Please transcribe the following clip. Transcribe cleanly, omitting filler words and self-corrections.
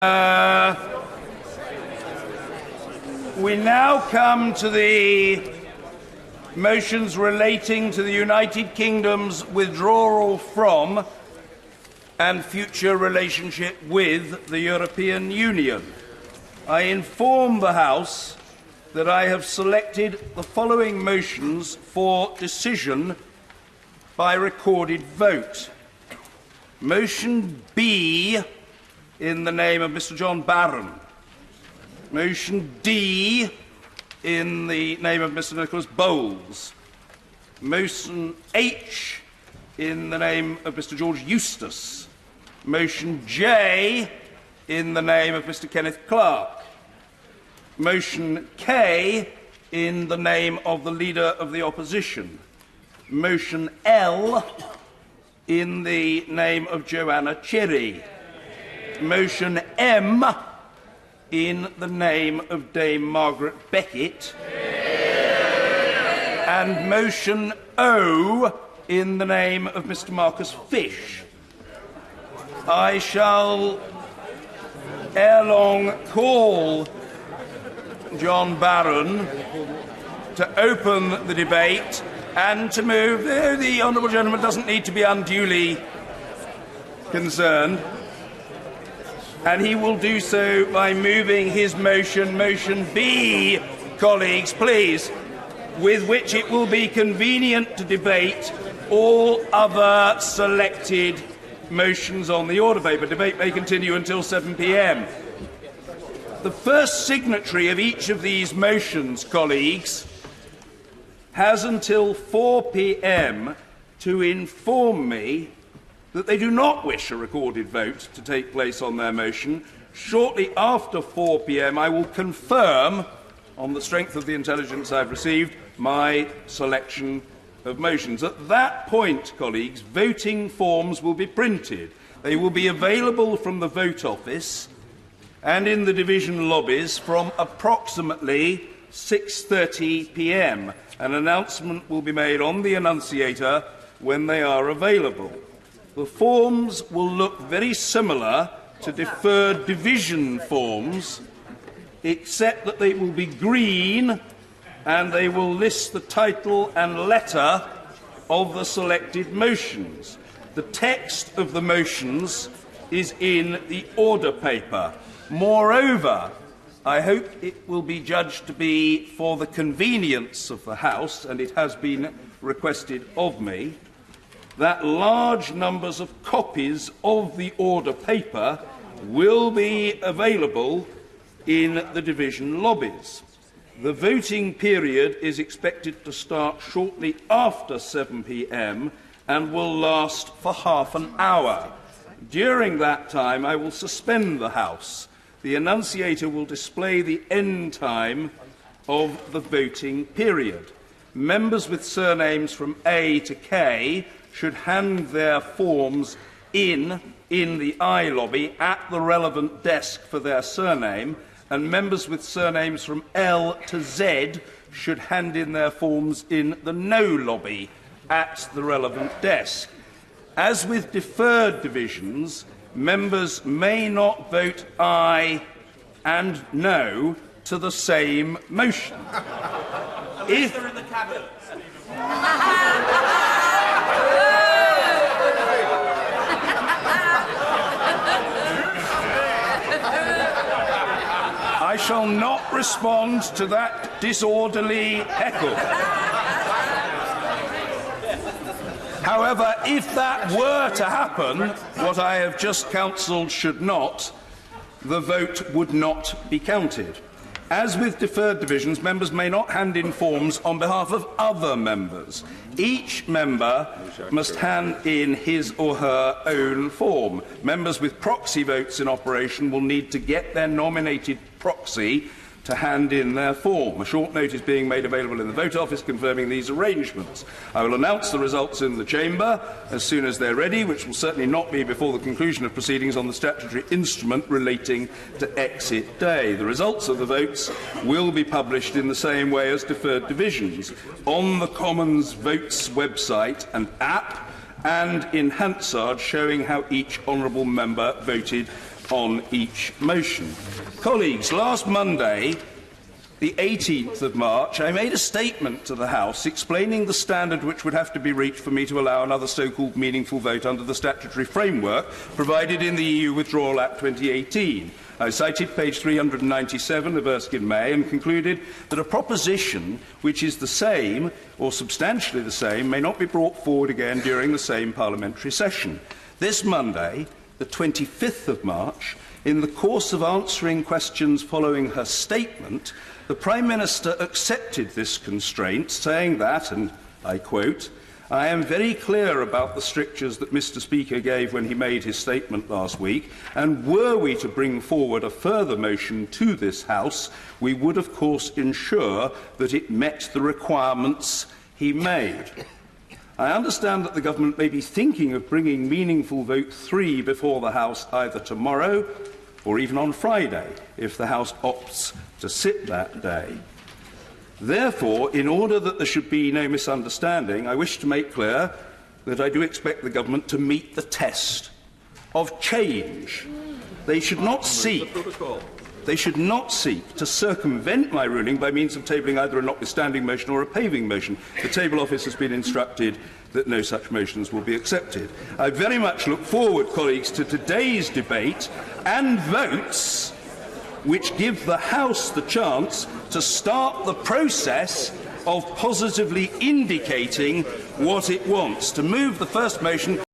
We now come to the motions relating to the United Kingdom's withdrawal from and future relationship with the European Union. I inform the House that I have selected the following motions for decision by recorded vote. Motion B, in the name of Mr. John Barron. Motion D, in the name of Mr. Nicholas Bowles. Motion H, in the name of Mr. George Eustace. Motion J, in the name of Mr. Kenneth Clarke. Motion K, in the name of the Leader of the Opposition. Motion L, in the name of Joanna Cherry. Motion M, in the name of Dame Margaret Beckett. And motion O, in the name of Mr. Marcus Fish. I shall ere long call John Barron to open the debate and to move. The honourable gentleman doesn't need to be unduly concerned. And he will do so by moving his motion, motion B, colleagues, please, with which it will be convenient to debate all other selected motions on the order paper. Debate may continue until 7 p.m. The first signatory of each of these motions, colleagues, has until 4 p.m. to inform me that they do not wish a recorded vote to take place on their motion. Shortly after 4 p.m, I will confirm, on the strength of the intelligence I've received, my selection of motions. At that point, colleagues, voting forms will be printed. They will be available from the vote office and in the division lobbies from approximately 6:30 p.m. An announcement will be made on the annunciator when they are available. The forms will look very similar to deferred division forms, except that they will be green and they will list the title and letter of the selected motions. The text of the motions is in the order paper. Moreover, I hope it will be judged to be for the convenience of the House, and it has been requested of me, that large numbers of copies of the order paper will be available in the division lobbies. The voting period is expected to start shortly after 7 p.m. and will last for half an hour. During that time, I will suspend the House. The annunciator will display the end time of the voting period. Members with surnames from A to K should hand their forms in the I lobby at the relevant desk for their surname, and members with surnames from L to Z should hand in their forms in the no lobby at the relevant desk. As with deferred divisions, members may not vote aye and no to the same motion. If I shall not respond to that disorderly heckle. However, if that were to happen, what I have just counselled should not, the vote would not be counted. As with deferred divisions, members may not hand in forms on behalf of other members. Each member must hand in his or her own form. Members with proxy votes in operation will need to get their nominated proxy to hand in their form. A short note is being made available in the vote office confirming these arrangements. I will announce the results in the chamber as soon as they're ready, which will certainly not be before the conclusion of proceedings on the statutory instrument relating to exit day. The results of the votes will be published in the same way as deferred divisions on the Commons Votes website and app, and in Hansard showing how each honourable member voted on each motion. Colleagues, last Monday, the 18th of March, I made a statement to the House explaining the standard which would have to be reached for me to allow another so-called meaningful vote under the statutory framework provided in the EU Withdrawal Act 2018. I cited page 397 of Erskine May and concluded that a proposition which is the same, or substantially the same, may not be brought forward again during the same parliamentary session. This Monday, the 25th of March, in the course of answering questions following her statement, the Prime Minister accepted this constraint, saying that, and I quote, "I am very clear about the strictures that Mr. Speaker gave when he made his statement last week, and were we to bring forward a further motion to this House, we would of course ensure that it met the requirements he made." I understand that the Government may be thinking of bringing meaningful vote 3 before the House either tomorrow or even on Friday, if the House opts to sit that day. Therefore, in order that there should be no misunderstanding, I wish to make clear that I do expect the Government to meet the test of change. They should not seek to circumvent my ruling by means of tabling either a notwithstanding motion or a paving motion. The Table Office has been instructed that no such motions will be accepted. I very much look forward, colleagues, to today's debate and votes which give the House the chance to start the process of positively indicating what it wants. To move the first motion.